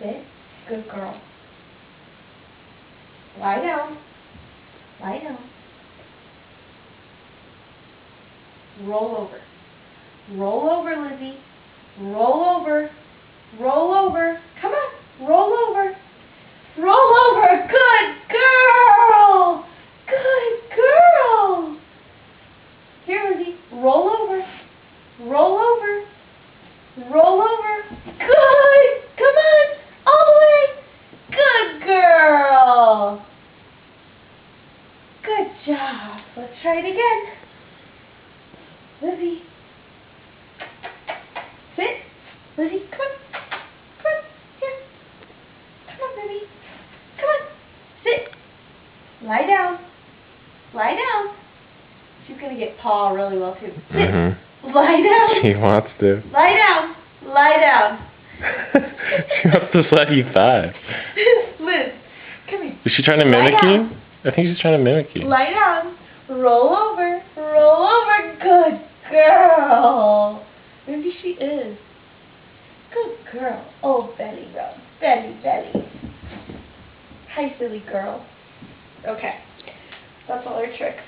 Sit. Good girl. Lie down. Lie down. Roll over. Roll over, Lizzie. Roll over. Roll over. Come on. Roll over. Roll over. Good girl. Good girl. Here, Lizzie. Roll over. Roll over. Roll over. Good. Come on. All the way. Good girl. Good job. Let's try it again. Lizzie. Sit. Lizzie, come on. Come on. Here. Come on, baby. Come on. Sit. Lie down. Lie down. She's going to get paw really well, too. Sit. Mm-hmm. Lie down. She wants to. Lie down. Lie down. She wants to slap you five. Liz, come here. Is she trying to mimic you? I think she's trying to mimic you. Lie down. Roll over. Roll over. Good girl. Maybe she is. Good girl. Oh, belly rub. Belly, belly. Hi, silly girl. Okay. That's all our tricks.